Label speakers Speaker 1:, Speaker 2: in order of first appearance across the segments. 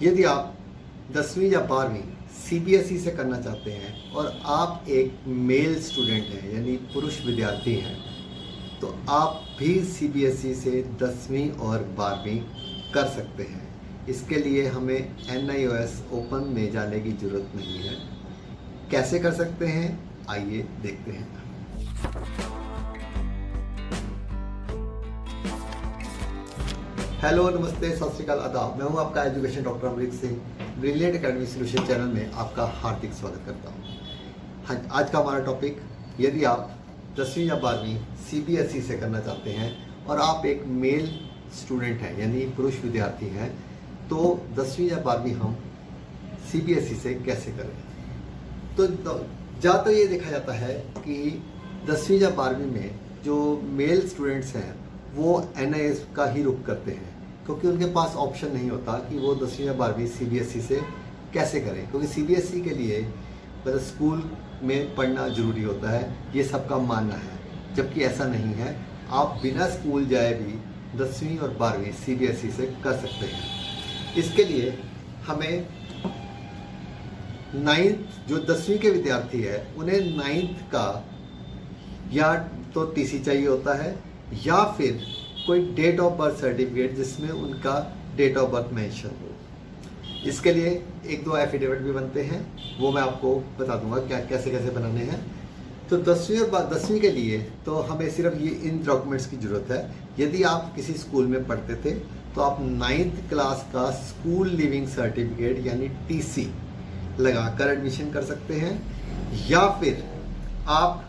Speaker 1: यदि आप 10वीं या 12वीं सीबीएसई से करना चाहते हैं और आप एक मेल स्टूडेंट हैं यानी पुरुष विद्यार्थी हैं, तो आप भी सीबीएसई से 10वीं और 12वीं कर सकते हैं। इसके लिए हमें NIOS ओपन में जाने की ज़रूरत नहीं है। कैसे कर सकते हैं, आइए देखते हैं। हेलो, नमस्ते, सत श्री अकाल, आदाब। मैं हूं आपका education doctor Amrik Singh. Brilliant academy solution channel में आपका हार्दिक स्वागत करता हूं। हाँ, आज का हमारा टॉपिक, यदि आप 10वीं या 12वीं सीबीएसई से करना चाहते हैं और आप एक मेल स्टूडेंट हैं यानी पुरुष विद्यार्थी हैं, तो 10वीं या 12वीं हम सीबीएसई से कैसे करें। तो ज़्यादातर ये देखा जाता है कि 10वीं या 12वीं में जो मेल स्टूडेंट्स हैं वो NIOS का ही रुख करते हैं, क्योंकि उनके पास ऑप्शन नहीं होता कि वो 10वीं या 12वीं सीबीएसई से कैसे करें। क्योंकि सीबीएसई के लिए मतलब स्कूल में पढ़ना ज़रूरी होता है, ये सबका मानना है, जबकि ऐसा नहीं है। आप बिना स्कूल जाए भी 10वीं और 12वीं सीबीएसई से कर सकते हैं। इसके लिए हमें 9th जो 10वीं के विद्यार्थी है उन्हें 9th का या तो टीसी चाहिए होता है या फिर कोई डेट ऑफ बर्थ सर्टिफिकेट जिसमें उनका डेट ऑफ बर्थ मेंशन हो। इसके लिए एक दो एफिडेविट भी बनते हैं, वो मैं आपको बता दूंगा क्या कैसे कैसे बनाने हैं। तो 10वीं और 10वीं के लिए तो हमें सिर्फ ये इन डॉक्यूमेंट्स की ज़रूरत है। यदि आप किसी स्कूल में पढ़ते थे तो आप 9th क्लास का स्कूल लिविंग सर्टिफिकेट यानी TC लगाकर एडमिशन कर सकते हैं, या फिर आप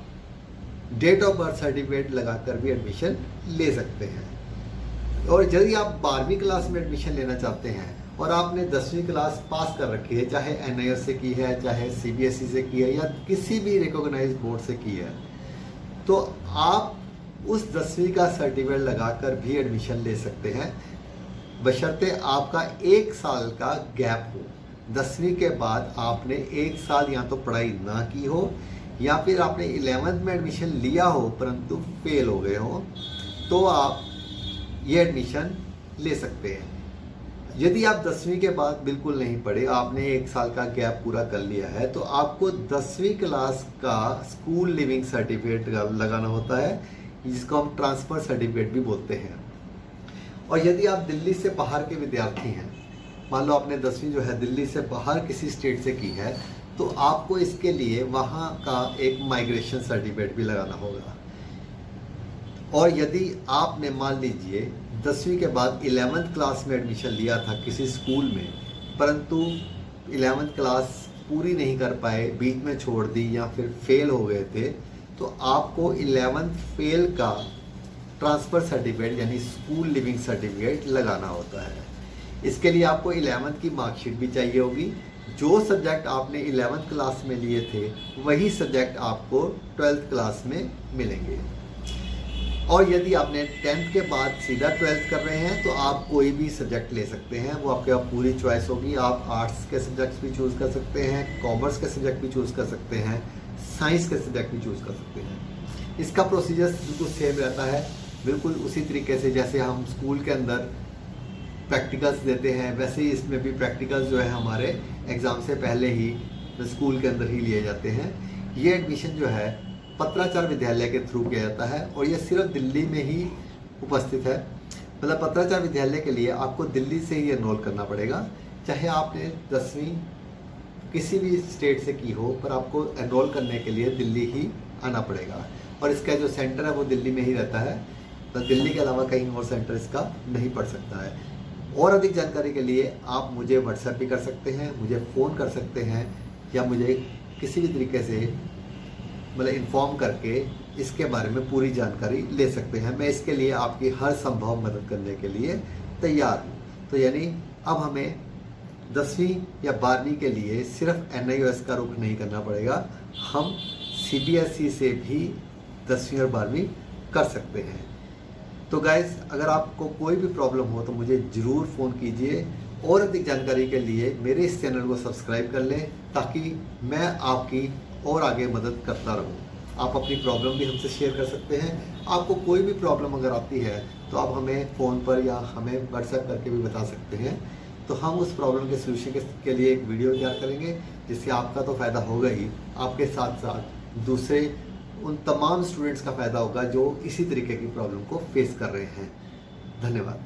Speaker 1: डेट ऑफ बर्थ सर्टिफिकेट लगाकर भी एडमिशन ले सकते हैं। और यदि आप 12वीं क्लास में एडमिशन लेना चाहते हैं और आपने 10वीं क्लास पास कर रखी है, चाहे NIOS से की है, चाहे CBSE से की है, या किसी भी रिकॉग्नाइज्ड बोर्ड से की है, तो आप उस 10वीं का सर्टिफिकेट लगाकर भी एडमिशन ले सकते हैं, बशर्ते आपका 1 साल का गैप हो। 10वीं के बाद आपने 1 साल या तो पढ़ाई ना की हो, या फिर आपने 11th में एडमिशन लिया हो परंतु फेल हो गए हो, तो आप ये एडमिशन ले सकते हैं। यदि आप 10वीं के बाद बिल्कुल नहीं पढ़े, आपने 1 साल का गैप पूरा कर लिया है, तो आपको 10वीं क्लास का स्कूल लिविंग सर्टिफिकेट लगाना होता है, जिसको हम ट्रांसफ़र सर्टिफिकेट भी बोलते हैं। और यदि आप दिल्ली से बाहर के विद्यार्थी हैं, मान लो आपने 10वीं जो है दिल्ली से बाहर किसी स्टेट से की है, तो आपको इसके लिए वहाँ का एक माइग्रेशन सर्टिफिकेट भी लगाना होगा। और यदि आपने मान लीजिए 10वीं के बाद 11th क्लास में एडमिशन लिया था किसी स्कूल में, परंतु 11th क्लास पूरी नहीं कर पाए, बीच में छोड़ दी या फिर फेल हो गए थे, तो आपको 11th फेल का ट्रांसफ़र सर्टिफिकेट यानी स्कूल लिविंग सर्टिफिकेट लगाना होता है। इसके लिए आपको 11th की मार्कशीट भी चाहिए होगी। जो सब्जेक्ट आपने 11th क्लास में लिए थे वही सब्जेक्ट आपको 12th क्लास में मिलेंगे। और यदि आपने 10th के बाद सीधा 12th कर रहे हैं तो आप कोई भी सब्जेक्ट ले सकते हैं, वो आपके पास पूरी चॉइस होगी। आप आर्ट्स के सब्जेक्ट्स भी चूज़ कर सकते हैं, कॉमर्स के सब्जेक्ट भी चूज़ कर सकते हैं, साइंस के सब्जेक्ट भी चूज़ कर सकते हैं। इसका प्रोसीजर बिल्कुल सेम रहता है, बिल्कुल उसी तरीके से जैसे हम स्कूल के अंदर प्रैक्टिकल्स देते हैं, वैसे ही इसमें भी प्रैक्टिकल्स जो है हमारे एग्ज़ाम से पहले ही स्कूल के अंदर ही लिए जाते हैं। ये एडमिशन जो है पत्राचार विद्यालय के थ्रू किया जाता है और ये सिर्फ दिल्ली में ही उपस्थित है। मतलब पत्राचार विद्यालय के लिए आपको दिल्ली से ही एनरोल करना पड़ेगा, चाहे आपने 10वीं किसी भी स्टेट से की हो, पर आपको एनरोल करने के लिए दिल्ली ही आना पड़ेगा। और इसका जो सेंटर है वो दिल्ली में ही रहता है, तो दिल्ली के अलावा कहीं और सेंटर इसका नहीं पड़ सकता है। और अधिक जानकारी के लिए आप मुझे व्हाट्सएप भी कर सकते हैं, मुझे फ़ोन कर सकते हैं, या मुझे किसी भी तरीके से मतलब इन्फॉर्म करके इसके बारे में पूरी जानकारी ले सकते हैं। मैं इसके लिए आपकी हर संभव मदद करने के लिए तैयार हूँ। तो यानी अब हमें 10वीं या 12वीं के लिए सिर्फ NIOS का रुख नहीं करना पड़ेगा, हम CBSE से भी 10वीं और 12वीं कर सकते हैं। तो गाइस, अगर आपको कोई भी प्रॉब्लम हो तो मुझे ज़रूर फ़ोन कीजिए, और अधिक जानकारी के लिए मेरे इस चैनल को सब्सक्राइब कर लें, ताकि मैं आपकी और आगे मदद करता रहूं। आप अपनी प्रॉब्लम भी हमसे शेयर कर सकते हैं। आपको कोई भी प्रॉब्लम अगर आती है तो आप हमें फ़ोन पर या हमें व्हाट्सएप करके भी बता सकते हैं। तो हम उस प्रॉब्लम के सोल्यूशन के लिए एक वीडियो तैयार करेंगे, जिससे आपका तो फ़ायदा होगा ही, आपके साथ साथ दूसरे उन तमाम स्टूडेंट्स का फ़ायदा होगा जो इसी तरीके की प्रॉब्लम को फेस कर रहे हैं। धन्यवाद।